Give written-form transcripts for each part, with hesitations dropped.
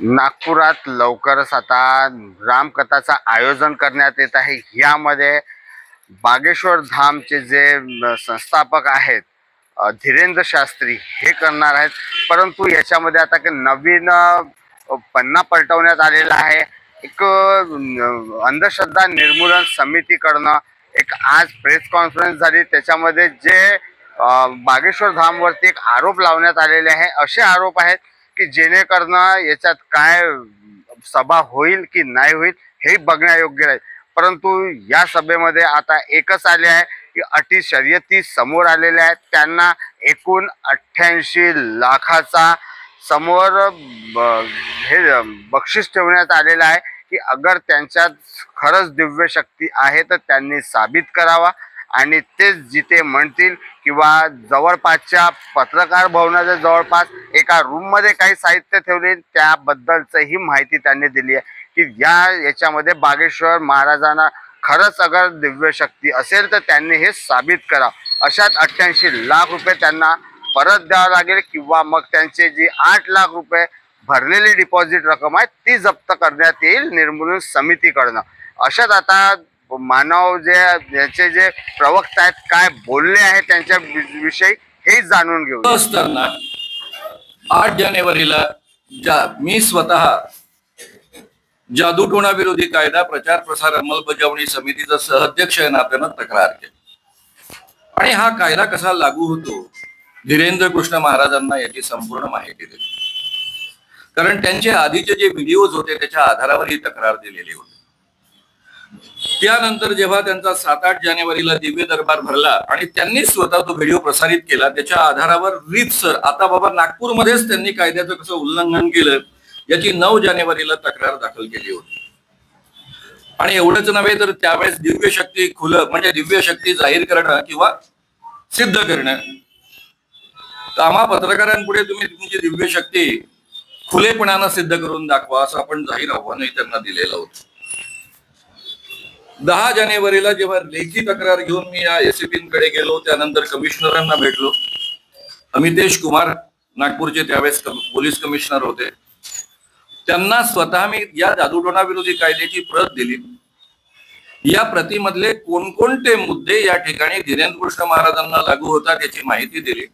नागपुरात लवकरच आता रामकथाचं आयोजन करण्यात येत आहे। यामध्ये बागेश्वर धामचे जे संस्थापक आहेत धीरेंद्र शास्त्री हे करणार आहेत। परंतु याच्यामध्ये आता काही नवीन पन्ना पलटवण्यात आलेला आहे। एक अंधश्रद्धा निर्मूलन समितीकडनं एक आज प्रेस कॉन्फरन्स झाली। त्याच्यामध्ये जे बागेश्वर धामवरती एक आरोप लावण्यात आलेले आहे। असे आरोप आहेत की जेणेकरून याच्यात काय सभा होईल की नाही होईल हे बघण्यायोग्य आहे। परंतु या सभेमध्ये आता एकच आले आहे की अटी शर्यती समोर आलेल्या आहेत। त्यांना एकूण 88 लाखाचा समोर हे बक्षीस ठेवण्यात आलेलं आहे की अगर त्यांच्यात खरंच दिव्य शक्ती आहे तर त्यांनी साबित करावा आणि ते जिथे म्हणतील किंवा जवळपासच्या पत्रकार भवनाच्या जवळपास एका रूममध्ये काही साहित्य ठेवले त्याबद्दलची माहिती त्यांनी दिली आहे की याच्यामध्ये बागेश्वर महाराजांना खरंच अगर दिव्य शक्ती असेल तर त्यांनी हे साबित करावं। अशात 88 लाख रुपये त्यांना परत द्यावं लागेल किंवा मग त्यांचे जी 8 लाख रुपये भरलेली डिपॉझिट रक्कम आहे ती जप्त करण्यात येईल निर्मूलन समितीकडनं। अशात आता मानव याचे जे प्रवक्ता आहेत काय बोलले आहेत त्यांच्या विषयी हे जाणून घेऊ। असताना 8 जानेवारीला मी स्वतः जादूटोणा विरोधी कायदा प्रचार प्रसार अंमलबजावणी समितीचा सहअध्यक्ष या नात्यानं तक्रार केली आणि हा कायदा कसा लागू होतो धीरेंद्र कृष्ण महाराजांना याची संपूर्ण माहिती दिली। कारण त्यांचे आधीचे जे व्हिडिओज होते त्याच्या आधारावर ही तक्रार दिलेली होती। त्यानंतर जेव्हा त्यांचा 7-8 जानेवारीला दिव्य दरबार भरला आणि त्यांनी स्वतः तो व्हिडिओ प्रसारित केला त्याच्या आधारावर रीतसर आता बाबा नागपूरमध्येच त्यांनी कायद्याचं कसं उल्लंघन केलं याची 9 जानेवारीला तक्रार दाखल केली होती। आणि एवढंच नव्हे तर त्यावेळेस दिव्य शक्ती म्हणजे दिव्य शक्ती जाहीर करणं किंवा सिद्ध करणं आम्हा पत्रकारांपुढे तुम्ही तुमची दिव्य शक्ती खुलेपणानं सिद्ध करून दाखवा असं आपण जाहीर आव्हानही त्यांना दिलेलं होतं। 10 जानेवारीला जेव्हा लेखी तक्रार घेऊन मी या एसीपींकडे गेलो त्यानंतर कमिशनरांना भेटलो। अमितेश कुमार नागपूरचे त्यावेळेस पोलीस कमिशनर होते त्यांना स्वतः मी या जादूटोणा विरोधी कायद्याची प्रत दिली। या प्रतीमधले कोणकोणते मुद्दे या ठिकाणी धीरेंद्र कृष्ण महाराजांना लागू होतात याची माहिती दिली।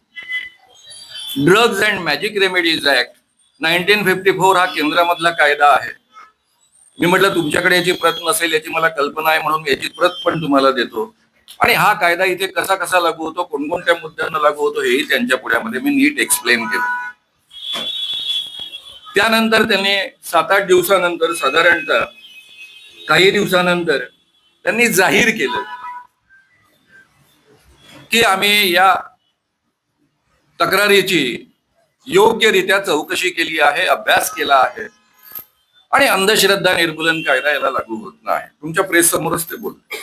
Drugs and magic remedies act 1954 हा केंद्रामधला कायदा आहे। मी म्हटलं तुमच्याकडे याची प्रत नसेल याची मला कल्पना आहे म्हणून याची प्रत पण तुम्हाला देतो आणि हा कायदा इथे कसा कसा लागू होतो कोणकोणत्या मुद्द्यांना लागू होतो हेही त्यांच्या पुढ्यामध्ये मी नीट एक्सप्लेन केलं। त्यानंतर त्यांनी 7-8 दिवसानंतर साधारणतः काही दिवसानंतर त्यांनी जाहीर केलं की आम्ही या तक्रारीची योग्यरित्या चौकशी केली आहे अभ्यास केला आहे आणि अंधश्रद्धा निर्मूलन कायदा याला लागू होत नाही। तुमच्या प्रेस समोरच ते बोलले।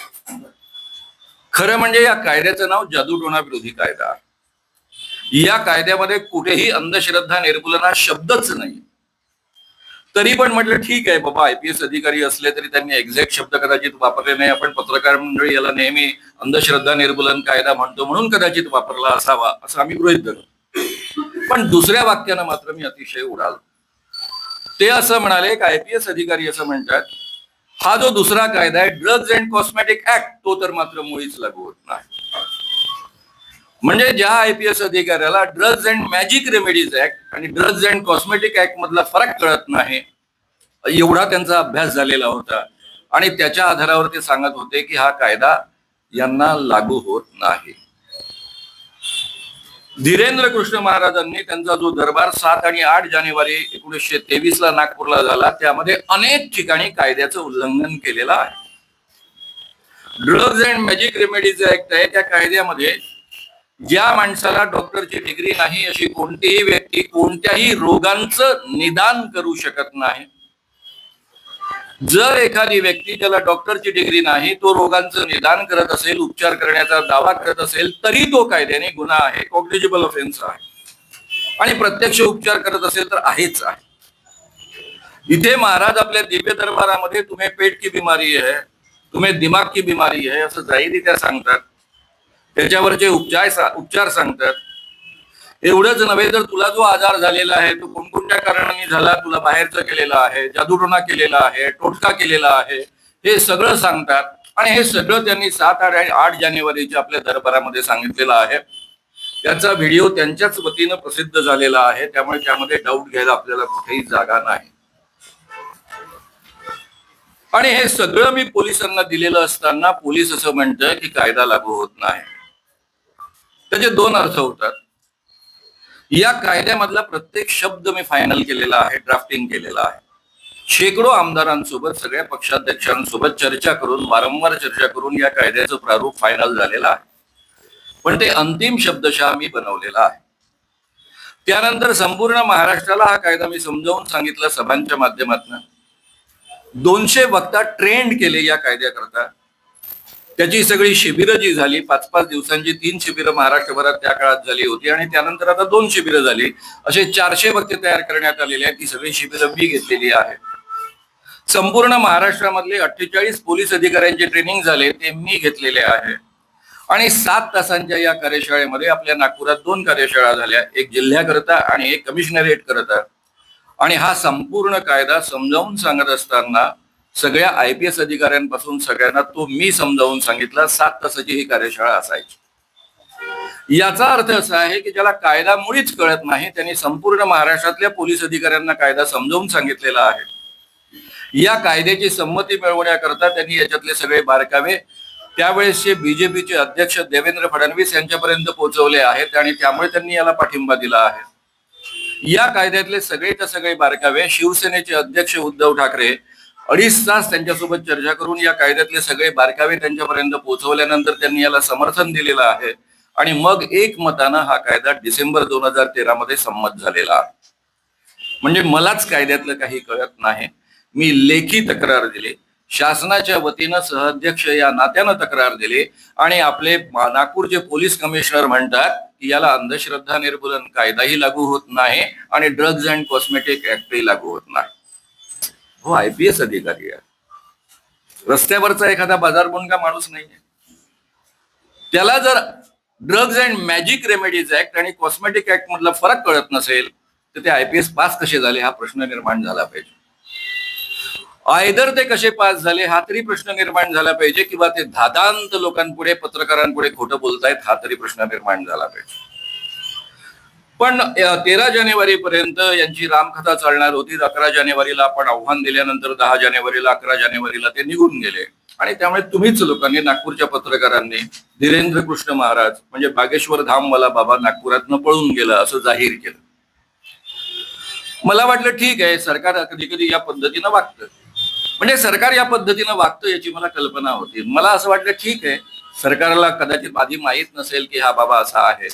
खरं म्हणजे या कायद्याचं नाव जादूटोणा विरोधी कायदा आहे। या कायद्यामध्ये कुठेही अंधश्रद्धा निर्मूलन हा शब्दच नाही। तरी पण म्हटलं ठीक आहे बाबा IPS अधिकारी असले तरी त्यांनी एक्झॅक्ट शब्द कदाचित वापरले नाही। आपण पत्रकार मंडळी याला नेहमी अंधश्रद्धा निर्मूलन कायदा म्हणतो म्हणून कदाचित वापरला असावा असं आम्ही गृहीत धरतो। पण दुसऱ्या वाक्यानं मात्र मी अतिशय उडालो। ते असं म्हणाले की IPS अधिकारी असं म्हणतात हा जो दुसरा कायदा आहे ड्रग्ज अँड कॉस्मेटिक ऍक्ट तो तर मात्र मुळीच लागू होत नाही। म्हणजे ज्या IPS अधिकाऱ्याला drugs and magic remedies act आणि ड्रग्ज अँड कॉस्मेटिक ऍक्ट मधला फरक कळत नाही एवढा त्यांचा अभ्यास झालेला होता आणि त्याच्या आधारावर ते सांगत होते की हा कायदा यांना लागू होत नाही। धीरेंद्र कृष्ण महाराजांनी त्यांचा जो दरबार 7 आणि 8 जानेवारी 1923 ला नागपूरला झाला त्यामध्ये अनेक ठिकाणी कायद्याचं उल्लंघन केलेलं आहे। Drugs and magic remedies act आहे त्या कायद्यामध्ये ज्या माणसाला डॉक्टरची डिग्री नाही अशी कोणतीही व्यक्ती कोणत्याही रोगांचं निदान करू शकत नाही। जर एखादी व्यक्ती ज्याला डॉक्टरची डिग्री नाही तो रोगांचं निदान करत असेल उपचार करण्याचा दावा करत असेल तरी तो कायद्याने गुन्हा आहे कॉग्निजिबल ऑफेन्स आहे आणि प्रत्यक्ष उपचार करत असेल तर आहेच आहे। इथे महाराज आपल्या दिव्य दरबारामध्ये तुम्हें पेट की बीमारी है तुम्हें दिमाग की बीमारी है असं जाहीररित्या सांगतात। त्याच्यावरचे उपचार सांगतात। एवढंच नव्हे तर तुला जो आजार झालेला आहे तो कोणकोणत्या कारणाने झाला, तुला बाहेरचं केलेला आहे, जादूटोणा केलेला आहे, टोटका केलेला आहे, हे सगळं सांगतात. आणि हे सगळं त्यांनी 7 आणि 8 जानेवारीच्या आपल्या दरबारामध्ये सांगितलेलं आहे. त्याचा व्हिडिओ त्यांच्याच वतीनं प्रसिद्ध झालेला आहे, त्यामुळे त्यामध्ये डाऊट घ्यायला आपल्याला कुठेही जागा नाही. आणि हे सगळं मी पोलिसांना दिलेलं असताना पोलीस असं म्हणतं की कायदा लागू होत नाही. त्याचे 2 अर्थ होतात. या कायद्यामधला प्रत्येक शब्द मी फायनल केलेला आहे, ड्राफ्टिंग केलेला आहे. शेकडो आमदारांसोबत, सगळ्या पक्षाध्यक्षांसोबत चर्चा करून, वारंवार चर्चा करून या कायद्याचं प्रारूप फायनल झालेलं आहे. पण ते अंतिम शब्दशः मी बनवलेला आहे. त्यानंतर संपूर्ण महाराष्ट्राला हा कायदा मी समजावून सांगितला सभांच्या माध्यमातून. 200 वक्ता ट्रेंड केले या कायद्याकरता. त्याची सगळी शिबिरं जी झाली, 5-5 दिवसांची 3 शिबिरं महाराष्ट्रभरात त्या काळात झाली होती, आणि त्यानंतर आता 2 शिबिरं झाली, असे 400 वक्ते तयार करण्यात आलेले आहेत. ती सगळी शिबिरं मी घेतलेली आहे. संपूर्ण महाराष्ट्रामधले 48 पोलीस अधिकाऱ्यांचे ट्रेनिंग झाले, ते मी घेतलेले आहे. आणि 7 तासांच्या या कार्यशाळेमध्ये आपल्या नागपुरात 2 कार्यशाळा झाल्या, एक जिल्ह्याकरता आणि एक कमिशनरेट करता. आणि हा संपूर्ण कायदा समजावून सांगत असताना सगळ्या IPS अधिकाऱ्यांपासून सगळ्यांना तो मी समजावून सांगितला. 7 तासाची ही कार्यशाळा असायची. याचा अर्थ असा आहे की ज्याला कायदा मुळीच कळत नाही त्यांनी संपूर्ण महाराष्ट्रातल्या पोलीस अधिकाऱ्यांना कायदा समजावून सांगितलेला आहे. या कायद्याची संमती मिळवण्याकरता त्यांनी याच्यातले सगळे बारकावे त्यावेळेसचे BJPचे अध्यक्ष देवेंद्र फडणवीस यांच्यापर्यंत पोहोचवले आहेत, आणि त्यामुळे त्यांनी याला पाठिंबा दिला आहे. या कायद्यातले सगळे बारकावे शिवसेनेचे अध्यक्ष उद्धव ठाकरे 2.5 तास त्यांच्यासोबत चर्चा करून या कायद्यातले सगळे बारकावे त्यांच्यापर्यंत पोहोचवल्यानंतर त्यांनी याला समर्थन दिलेलं आहे. आणि मग एकमतानं हा कायदा डिसेंबर 2013 मध्ये संमत झालेला आहे. म्हणजे मलाच कायद्यातलं काही कळत नाही. मी लेखी तक्रार दिली, शासनाच्या वतीनं सहअध्यक्ष या नात्यानं तक्रार दिली, आणि आपले नागपूरचे पोलीस कमिशनर म्हणतात की याला अंधश्रद्धा निर्मूलन कायदाही लागू होत नाही आणि ड्रग्ज अँड कॉस्मेटिक ऍक्टही लागू होत नाही. हो, IPS अधिकारी आहे, रस्त्यावरचा एखादा बाजारबुणगा माणूस नाहीये. त्याला जर drugs and magic remedies act आणि कॉस्मेटिक ऍक्ट मधला फरक कळत नसेल तर ते IPS पास कसे झाले हा प्रश्न निर्माण झाला पाहिजे. आयदर ते कसे पास झाले हा तरी प्रश्न निर्माण झाला पाहिजे, किंवा ते धादांत लोकांपुढे, पत्रकारांपुढे खोटं बोलतायत हा तरी प्रश्न निर्माण झाला पाहिजे. पण 13 जानेवारी पर्यंत यांची रामकथा चालणार होती. 11 जानेवारीला आपण आव्हान दिल्यानंतर 10 जानेवारीला 11 जानेवारीला ते निघून गेले. आणि त्यामुळे तुम्हीच लोकांनी, नागपूरच्या पत्रकारांनी धीरेंद्र कृष्ण महाराज म्हणजे बागेश्वर धामवाला बाबा नागपुरातनं पळून गेला असं जाहीर केलं. मला वाटलं ठीक आहे, सरकार कधी कधी या पद्धतीनं वागतं. म्हणजे सरकार या पद्धतीनं वागतं याची मला कल्पना होती. मला असं वाटलं ठीक आहे, सरकारला कदाचित आधी माहीत नसेल की हा बाबा असा आहे,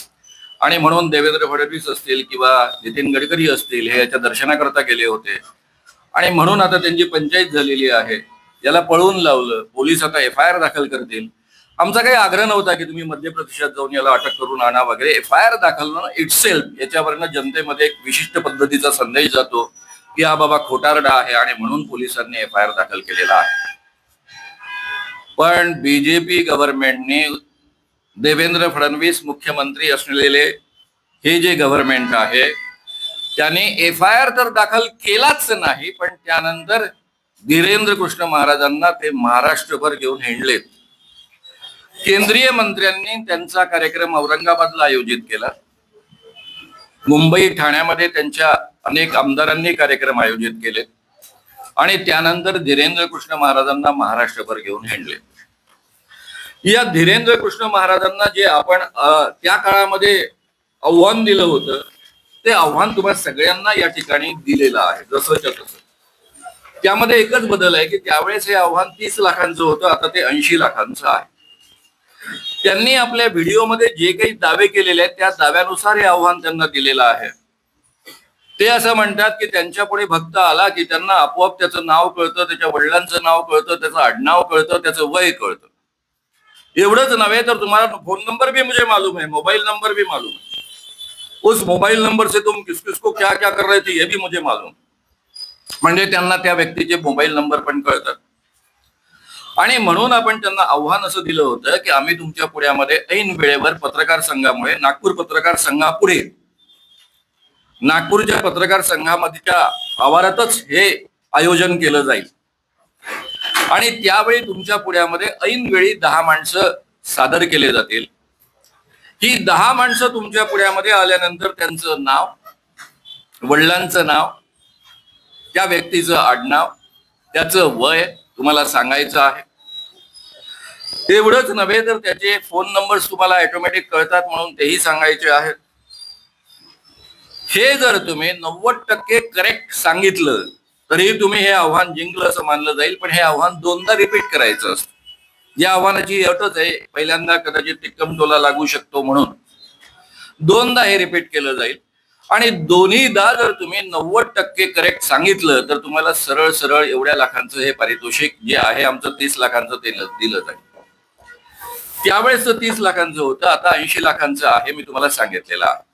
आणि म्हणून देवेंद्र फडणवीस असतील किंवा नितीन गडकरी असतील हे याच्या दर्शनाकरता गेले होते, आणि म्हणून आता त्यांची पंचायत झालेली आहे. याला पळवून लावलं, पोलीस आता FIR दाखल करतील. आमचा काही आग्रह नव्हता की तुम्ही मध्य प्रदेशात जाऊन याला अटक करून आणा वगैरे. FIR दाखल इटसेल्फ याच्यावरनं जनतेमध्ये एक विशिष्ट पद्धतीचा संदेश जातो की हा बाबा खोटारडा आहे, आणि म्हणून पोलिसांनी FIR दाखल केलेला आहे. पण BJP गव्हर्नमेंटने, देवेंद्र फडणवीस मुख्यमंत्री असलेले हे जे गव्हर्नमेंट आहे त्याने FIR तर दाखल केलाच नाही, पण त्यानंतर धीरेंद्र कृष्ण महाराजांना ते महाराष्ट्रभर घेऊन हिंडलेत. केंद्रीय मंत्र्यांनी त्यांचा कार्यक्रम औरंगाबादला आयोजित केला. मुंबई, ठाण्यामध्ये त्यांच्या अनेक आमदारांनी कार्यक्रम आयोजित केले, आणि त्यानंतर धीरेंद्र कृष्ण महाराजांना महाराष्ट्रभर घेऊन हिंडले. या धीरेंद्र कृष्ण महाराजांना जे आपण त्या काळामध्ये आव्हान दिलं होतं ते आव्हान तुम्हा सगळ्यांना या ठिकाणी दिलेलं आहे जसंच्या तसं. त्यामध्ये एकच बदल आहे की त्यावेळेस हे आव्हान 30 लाखांचं होतं, आता ते 80 लाखांचं आहे. त्यांनी आपल्या व्हिडिओमध्ये जे काही दावे केलेले आहेत त्या दाव्यानुसार हे आव्हान त्यांना दिलेलं आहे. ते असं म्हणतात की त्यांच्या पुढे भक्त आला की त्यांना आपोआप त्याचं नाव कळतं, त्याच्या वडिलांचं नाव कळतं, त्याचं आडनाव कळतं, त्याचं वय कळतं. एवढंच नव्हे तर तुम्हाला फोन नंबर भी मुझे मालूम है, मोबाइल नंबर भी मालूम है, उस मोबाइल नंबर से तुम किस किस को क्या क्या कर रहे थे ये भी मुझे मालूम. म्हणजे त्यांना त्या व्यक्तीचे मोबाईल नंबर पण कळतात. आणि म्हणून आपण त्यांना आव्हान असं दिलं होतं की आम्ही तुमच्या पुढ्यामध्ये ऐन वेळेवर पत्रकार संघामुळे, नागपूर पत्रकार संघापुढे नागपूरच्या पत्रकार संघामध्येच्या आवारातच हे आयोजन केलं जाईल आणि त्यावेळी तुमच्या पुढ्यामध्ये ऐनवेळी 10 माणसं सादर केले जातील. ही 10 माणसं तुमच्या पुढ्यामध्ये आल्यानंतर त्यांचं नाव, वडिलांचं नाव, त्या व्यक्तीचं आडनाव, त्याचं वय तुम्हाला सांगायचं आहे. एवढंच नव्हे तर त्याचे फोन नंबर्स तुम्हाला ऑटोमॅटिक कळतात म्हणून तेही सांगायचे आहेत. हे जर तुम्ही 90% करेक्ट सांगितलं तरी तुम्ही हे आव्हान जिंकलं असं मानलं जाईल. पण हे आव्हान दोनदा रिपीट करायचं असतं. या आव्हानाची अटच आहे, पहिल्यांदा कदाचित टिक्कमटोला लागू शकतो म्हणून दोनदा हे रिपीट केलं जाईल. आणि दोन्हीदा जर तुम्ही 90% करेक्ट सांगितलं तर तुम्हाला सरळ सरळ एवढ्या लाखांचं हे पारितोषिक जे आहे आमचं 30 लाखांचं ते दिलं जाईल. त्यावेळेस 30 लाखांचं होतं, आता 80 लाखांचं आहे, मी तुम्हाला सांगितलेलं आहे.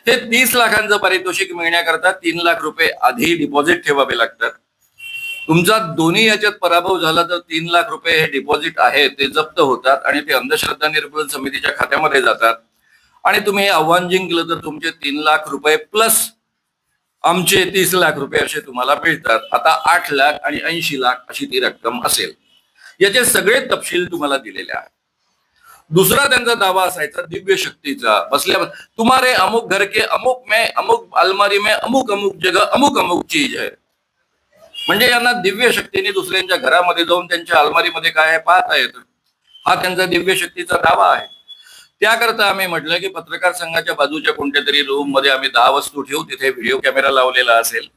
हे 30 लाखांचं पारितोषिक मिळण्याकरता 3 लाख रुपये आधी डिपॉझिट ठेवावे लागतात. तुमचा दोन्ही याच्यात पराभव झाला तर 3 लाख रुपये हे डिपॉझिट आहे ते जप्त होतात आणि ते अंधश्रद्धा निर्मूलन समितीच्या खात्यामध्ये जातात. आणि तुम्ही हे आव्हान जिंकलं तर तुमचे 3 लाख रुपये प्लस आमचे 30 लाख रुपये असे तुम्हाला मिळतात. आता 8 लाख आणि 80 लाख अशी ती रक्कम असेल. याचे सगळे तपशील तुम्हाला दिलेले आहेत. दुसरा त्यांचा दावा असायचा दिव्य शक्तीचा. बसल्या तुम्हारे अमुक घर के अमुक में अमुक अलमारी में अमुक अमुक जगह अमुक अमुक चीज है. म्हणजे यांना दिव्य शक्तीने दुसऱ्यांच्या घरामध्ये जाऊन त्यांच्या अलमारीमध्ये काय आहे पाहता येतं. हा त्यांचा दिव्य शक्तीचा दावा आहे. त्याकरता आम्ही म्हटलं की पत्रकार संघाच्या बाजूच्या कोणत्या तरी रूम मध्ये आम्ही 10 वस्तू ठेवू, तिथे व्हिडिओ कॅमेरा लावलेला असेल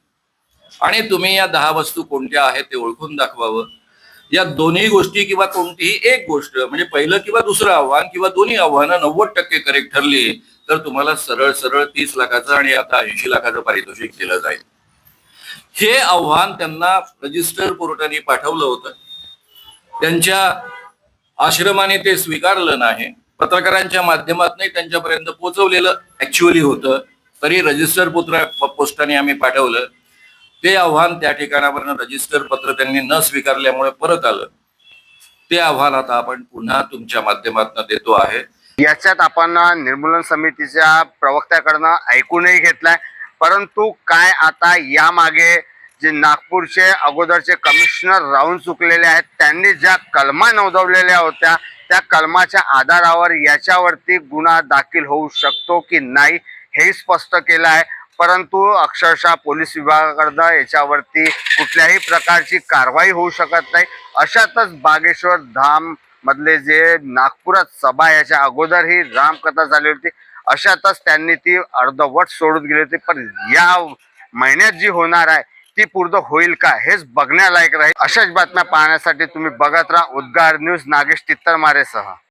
आणि तुम्ही या 10 वस्तू कोणत्या आहेत ते ओळखून दाखवावं. या दोन्ही गोष्टी किंवा कोणतीही एक गोष्ट म्हणजे पहिलं किंवा दुसरं आव्हान किंवा दोन्ही आव्हानं 90% करेक्ट ठरली तर तुम्हाला सरळ सरळ 30 लाखाचं आणि आता 80 लाखाचं पारितोषिक दिलं जाईल. हे आव्हान त्यांना रजिस्टर कोर्टाने पाठवलं होतं. त्यांच्या आश्रमाने ते स्वीकारलं नाही. पत्रकारांच्या माध्यमातून त्यांच्यापर्यंत पोहोचवलेलं ऍक्च्युअली होतं, तरी रजिस्टर पोस्टाने आम्ही पाठवलं. ते आव्हान त्या ठिकाणावरनं रजिस्टर पत्र त्यांनी न स्वीकारल्यामुळे परत आलं. ते आव्हान आता आपण पुन्हा तुमच्या माध्यमातून देतो आहे. याच्यात आपण निर्मूलन समितीच्या प्रवक्त्याकडनं ऐकूनही घेतलाय, परंतु काय आता यामागे जे नागपूरचे अगोदरचे कमिशनर राहून चुकलेले आहेत त्यांनी ज्या कलमा नोंदवलेल्या होत्या त्या कलमाच्या आधारावर याच्यावरती गुन्हा दाखल होऊ शकतो की नाही हे स्पष्ट केलं आहे. परंतु अक्षरशः पोलीस विभागाकडनं याच्यावरती कुठल्याही प्रकारची कारवाई होऊ शकत नाही. अशातच बागेश्वर धाम मधले जे नागपुरात सभा याच्या अगोदर ही रामकथा झाली होती, अशातच त्यांनी ती अर्धवट सोडून गेली होती. पण या महिन्यात जी होणार आहे ती पूर्ण होईल का हेच बघण्यालायक राहील. अशाच बातम्या पाहण्यासाठी तुम्ही बघत राहा उद्गार न्यूज. नागेश तित्तरमारेसह.